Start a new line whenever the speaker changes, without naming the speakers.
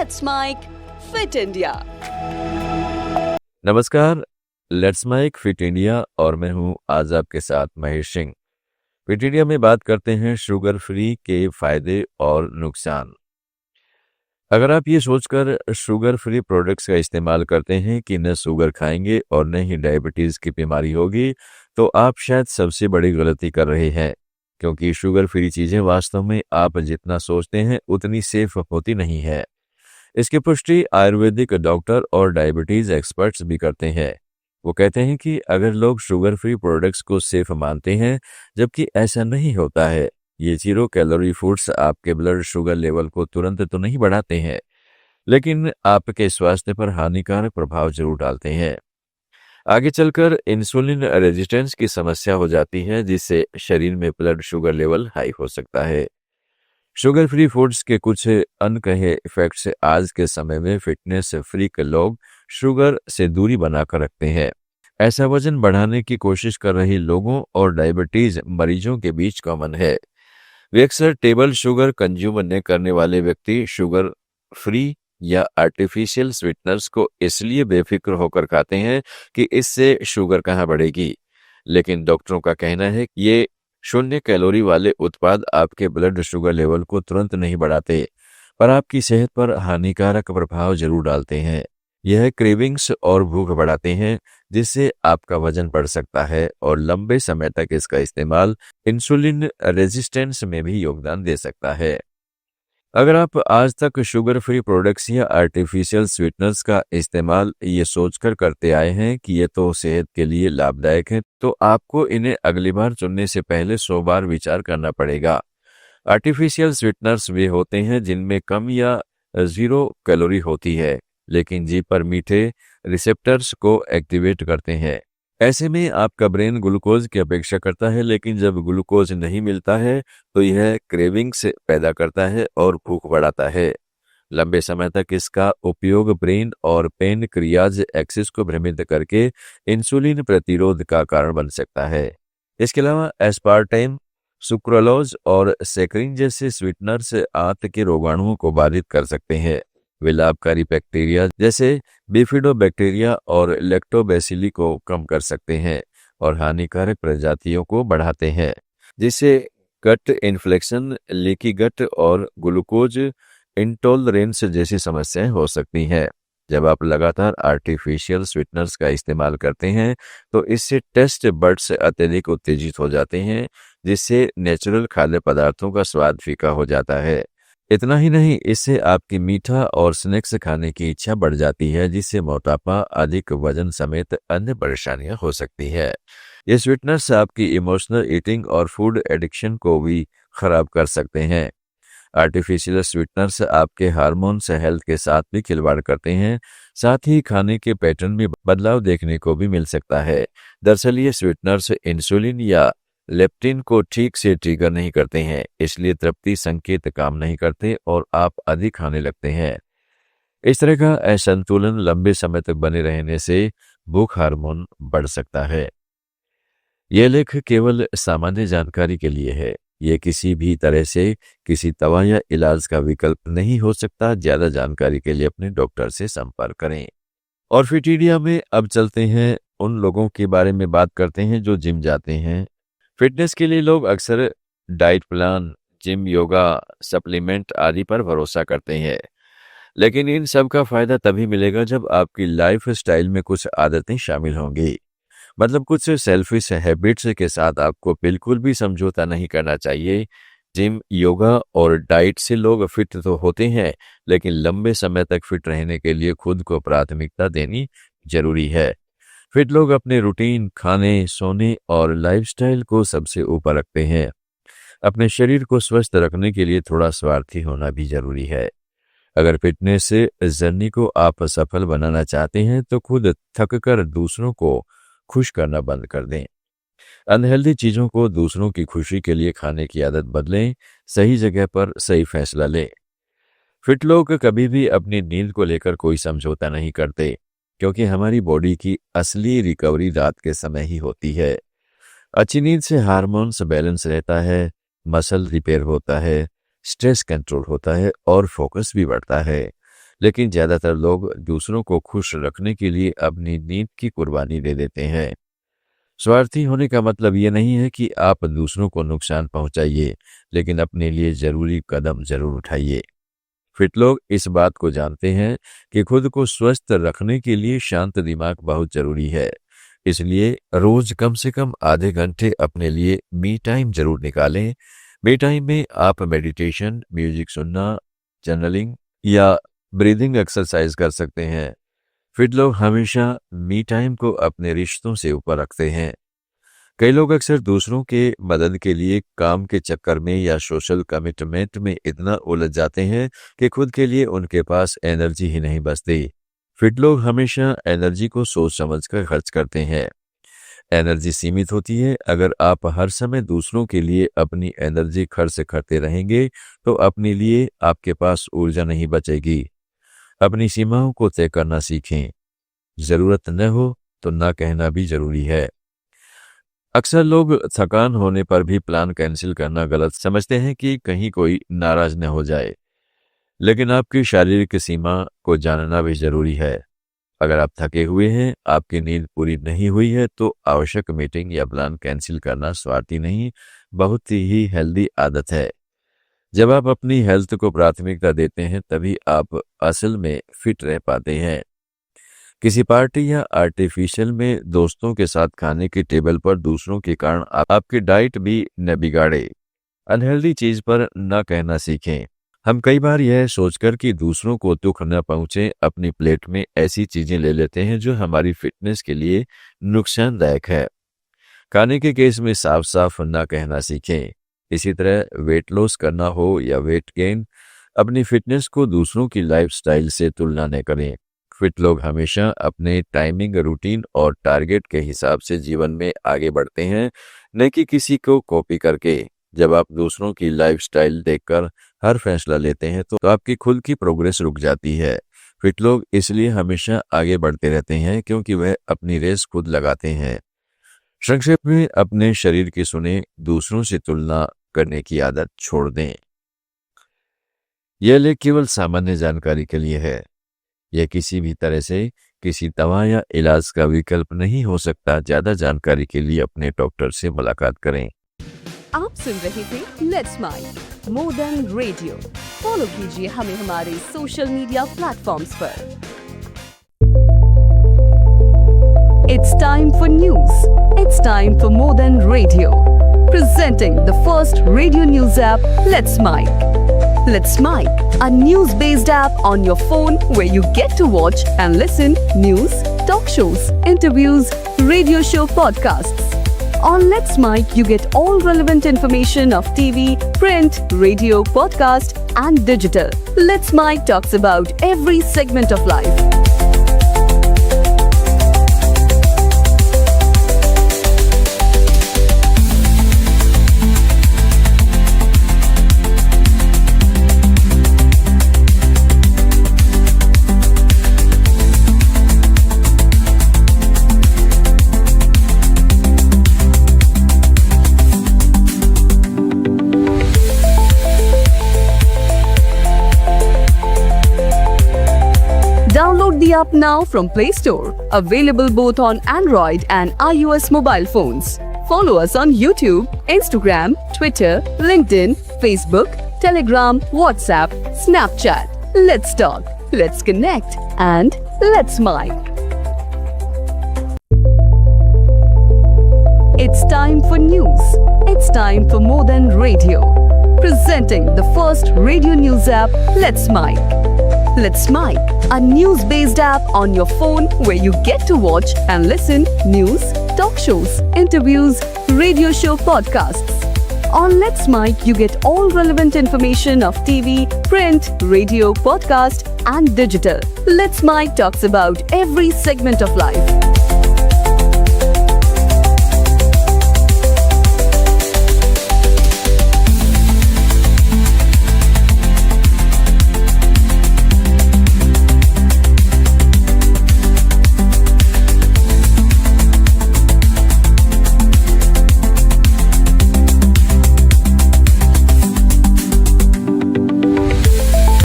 Let's Make Fit India।
नमस्कार, let's make fit India और मैं हूं आज आपके साथ महेश सिंह। फिट इंडिया में बात करते हैं शुगर फ्री के फायदे और नुकसान। अगर आप ये सोचकर शुगर फ्री प्रोडक्ट्स का इस्तेमाल करते हैं कि न शुगर खाएंगे और न ही डायबिटीज़ की बीमारी होगी, तो आप शायद सबसे बड़ी गलती कर रहे हैं, क्योंकि शुगर फ्री चीज़ें वास्तव में आप जितना सोचते हैं उतनी सेफ होती नहीं है। इसकी पुष्टि आयुर्वेदिक डॉक्टर और डायबिटीज एक्सपर्ट्स भी करते हैं। वो कहते हैं कि अगर लोग शुगर फ्री प्रोडक्ट्स को सेफ मानते हैं, जबकि ऐसा नहीं होता है। ये 0 कैलोरी फूड्स आपके ब्लड शुगर लेवल को तुरंत तो नहीं बढ़ाते हैं, लेकिन आपके स्वास्थ्य पर हानिकारक प्रभाव जरूर डालते हैं। आगे चलकर इंसुलिन रेजिस्टेंस की समस्या हो जाती है, जिससे शरीर में ब्लड शुगर लेवल हाई हो सकता है। शुगर फ्री फूड्स के कुछ अनकहे इफेक्ट्स आज के समय में फिटनेस फ्रीक लोग शुगर से दूरी बनाकर रखते हैं। ऐसा वजन बढ़ाने की कोशिश कर रहे लोगों और डायबिटीज मरीजों के बीच कॉमन है। वे अक्सर टेबल शुगर कंज्यूम न करने वाले व्यक्ति शुगर फ्री या आर्टिफिशियल स्वीटनर्स को इसलिए बेफिक्र होकर खाते हैं कि इससे शुगर कहाँ बढ़ेगी। लेकिन डॉक्टरों का कहना है कि ये 0 कैलोरी वाले उत्पाद आपके ब्लड शुगर लेवल को तुरंत नहीं बढ़ाते, पर आपकी सेहत पर हानिकारक प्रभाव जरूर डालते हैं। यह क्रेविंग्स और भूख बढ़ाते हैं, जिससे आपका वजन बढ़ सकता है और लंबे समय तक इसका इस्तेमाल इंसुलिन रेजिस्टेंस में भी योगदान दे सकता है। अगर आप आज तक शुगर फ्री प्रोडक्ट्स या आर्टिफिशियल स्वीटनर्स का इस्तेमाल ये सोचकर करते आए हैं कि ये तो सेहत के लिए लाभदायक है, तो आपको इन्हें अगली बार चुनने से पहले 100 बार विचार करना पड़ेगा। आर्टिफिशियल स्वीटनर्स वे होते हैं जिनमें कम या 0 कैलोरी होती है, लेकिन जीभ पर मीठे रिसेप्टर्स को एक्टिवेट करते हैं। ऐसे में आपका ब्रेन ग्लूकोज की अपेक्षा करता है, लेकिन जब ग्लूकोज नहीं मिलता है तो यह क्रेविंग्स पैदा करता है और भूख बढ़ाता है। लंबे समय तक इसका उपयोग ब्रेन और पेनक्रियाज एक्सिस को भ्रमित करके इंसुलिन प्रतिरोध का कारण बन सकता है। इसके अलावा एस्पार्टेम, सुक्रोलोज और सेक्रिन जैसे स्वीटनर्स आंत के रोगाणुओं को बाधित कर सकते हैं। वे लाभकारी बैक्टीरिया जैसे बिफिडोबैक्टीरिया और लैक्टोबैसिली को कम कर सकते हैं और हानिकारक प्रजातियों को बढ़ाते हैं, जिससे गट इन्फ्लेक्शन, लीकी गट और ग्लूकोज इंटॉलरेंस जैसी समस्याएं हो सकती हैं। जब आप लगातार आर्टिफिशियल स्वीटनर्स का इस्तेमाल करते हैं, तो इससे टेस्ट बड्स अत्यधिक उत्तेजित हो जाते हैं, जिससे नेचुरल खाद्य पदार्थों का स्वाद फीका हो जाता है। इतना ही नहीं, इससे आपकी मीठा और स्नैक्स खाने की इच्छा बढ़ जाती है, जिससे मोटापा, अधिक वजन समेत अन्य परेशानियां हो सकती है। ये स्वीटनर्स आपकी इमोशनल ईटिंग और फूड एडिक्शन को भी खराब कर सकते हैं। आर्टिफिशियल स्वीटनर्स आपके हार्मोन्स हेल्थ के साथ भी खिलवाड़ करते हैं, साथ ही खाने के पैटर्न में बदलाव देखने को भी मिल सकता है। दरअसल ये स्वीटनर्स इंसुलिन या लेप्टिन को ठीक से ट्रिगर नहीं करते हैं, इसलिए तृप्ति संकेत काम नहीं करते और आप अधिक खाने लगते हैं। इस तरह का असंतुलन लंबे समय तक बने रहने से भूख हार्मोन बढ़ सकता है। यह लेख केवल सामान्य जानकारी के लिए है। यह किसी भी तरह से किसी दवा या इलाज का विकल्प नहीं हो सकता। ज्यादा जानकारी के लिए अपने डॉक्टर से संपर्क करें। और फिट इंडिया में अब चलते हैं उन लोगों के बारे में बात करते हैं जो जिम जाते हैं। फिटनेस के लिए लोग अक्सर diet plan, gym, yoga, supplement आदि पर भरोसा करते हैं, लेकिन इन सब का फायदा तभी मिलेगा जब आपकी लाइफ स्टाइल में कुछ आदतें शामिल होंगी। मतलब कुछ सेल्फिश हैबिट्स के साथ आपको बिल्कुल भी समझौता नहीं करना चाहिए। जिम, योगा और डाइट से लोग फिट तो होते हैं, लेकिन लंबे समय तक फिट रहने के लिए खुद को प्राथमिकता देनी जरूरी है। फिट लोग अपने रूटीन, खाने, सोने और लाइफस्टाइल को सबसे ऊपर रखते हैं। अपने शरीर को स्वस्थ रखने के लिए थोड़ा स्वार्थी होना भी जरूरी है। अगर फिटनेस जर्नी को आप सफल बनाना चाहते हैं, तो खुद थक कर दूसरों को खुश करना बंद कर दें। अनहेल्दी चीजों को दूसरों की खुशी के लिए खाने की आदत बदलें। सही जगह पर सही फैसला लें। फिट लोग कभी भी अपनी नींद को लेकर कोई समझौता नहीं करते, क्योंकि हमारी बॉडी की असली रिकवरी रात के समय ही होती है। अच्छी नींद से हार्मोन्स बैलेंस रहता है, मसल रिपेयर होता है, स्ट्रेस कंट्रोल होता है और फोकस भी बढ़ता है। लेकिन ज़्यादातर लोग दूसरों को खुश रखने के लिए अपनी नींद की कुर्बानी दे देते हैं। स्वार्थी होने का मतलब ये नहीं है कि आप दूसरों को नुकसान पहुंचाइए, लेकिन अपने लिए ज़रूरी कदम ज़रूर उठाइए। फिट लोग इस बात को जानते हैं कि खुद को स्वस्थ रखने के लिए शांत दिमाग बहुत ज़रूरी है। इसलिए रोज कम से कम आधे घंटे अपने लिए मी टाइम जरूर निकालें। मी टाइम में आप मेडिटेशन, म्यूजिक सुनना, जर्नलिंग या ब्रीदिंग एक्सरसाइज कर सकते हैं। फिट लोग हमेशा मी टाइम को अपने रिश्तों से ऊपर रखते हैं। कई लोग अक्सर दूसरों के मदद के लिए काम के चक्कर में या सोशल कमिटमेंट में इतना उलझ जाते हैं कि खुद के लिए उनके पास एनर्जी ही नहीं बचती। फिट लोग हमेशा एनर्जी को सोच समझ कर खर्च करते हैं। एनर्जी सीमित होती है। अगर आप हर समय दूसरों के लिए अपनी एनर्जी खर्च करते रहेंगे तो अपने लिए आपके पास ऊर्जा नहीं बचेगी। अपनी सीमाओं को तय करना सीखें। जरूरत न हो तो ना कहना भी जरूरी है। अक्सर लोग थकान होने पर भी प्लान कैंसिल करना गलत समझते हैं कि कहीं कोई नाराज न हो जाए, लेकिन आपकी शारीरिक सीमा को जानना भी जरूरी है। अगर आप थके हुए हैं, आपकी नींद पूरी नहीं हुई है, तो आवश्यक मीटिंग या प्लान कैंसिल करना स्वार्थी नहीं, बहुत ही हेल्दी आदत है। जब आप अपनी हेल्थ को प्राथमिकता देते हैं तभी आप असल में फिट रह पाते हैं। किसी पार्टी या आर्टिफिशियल में दोस्तों के साथ खाने की टेबल पर दूसरों के कारण आपकी डाइट भी न बिगाड़े। अनहेल्दी चीज पर न कहना सीखें। हम कई बार यह सोचकर कि दूसरों को दुख न पहुंचे अपनी प्लेट में ऐसी चीजें ले लेते हैं जो हमारी फिटनेस के लिए नुकसानदायक है। खाने के केस में साफ साफ न कहना सीखें। इसी तरह वेट लॉस करना हो या वेट गेन, अपनी फिटनेस को दूसरों की लाइफस्टाइल से तुलना न करें। फिट लोग हमेशा अपने टाइमिंग, रूटीन और टारगेट के हिसाब से जीवन में आगे बढ़ते हैं, न कि किसी को कॉपी करके। जब आप दूसरों की लाइफस्टाइल देखकर हर फैसला लेते हैं तो आपकी खुद की प्रोग्रेस रुक जाती है। फिट लोग इसलिए हमेशा आगे बढ़ते रहते हैं क्योंकि वह अपनी रेस खुद लगाते हैं। संक्षेप में, अपने शरीर की सुने, दूसरों से तुलना करने की आदत छोड़ दें। यह लेख केवल सामान्य जानकारी के लिए है। यह किसी भी तरह से किसी दवा या इलाज का विकल्प नहीं हो सकता। ज्यादा जानकारी के लिए अपने डॉक्टर से मुलाकात करें।
आप सुन रहे थे let's mind more than radio. Follow कीजिए हमें हमारे सोशल मीडिया प्लेटफॉर्म्स पर। It's time for news. It's time for more than radio. Presenting the first radio news app, Let's Mic. Let's Mic, a news-based app on your phone where you get to watch and listen news, talk shows, interviews, radio show podcasts. On Let's Mic, you get all relevant information of TV, print, radio, podcast, and digital. Let's Mic talks about every segment of life. Download the app now from Play Store. Available both on Android and iOS mobile phones. Follow us on YouTube, Instagram, Twitter, LinkedIn, Facebook, Telegram, WhatsApp, Snapchat. Let's talk, let's connect, and let's mic. It's time for news. It's time for more than radio. Presenting the first radio news app, Let's Mic. Let's Mic, a news-based app on your phone where you get to watch and listen news, talk shows, interviews, radio show podcasts. On Let's Mic, you get all relevant information of TV, print, radio, podcast, and digital. Let's Mic talks about every segment of life.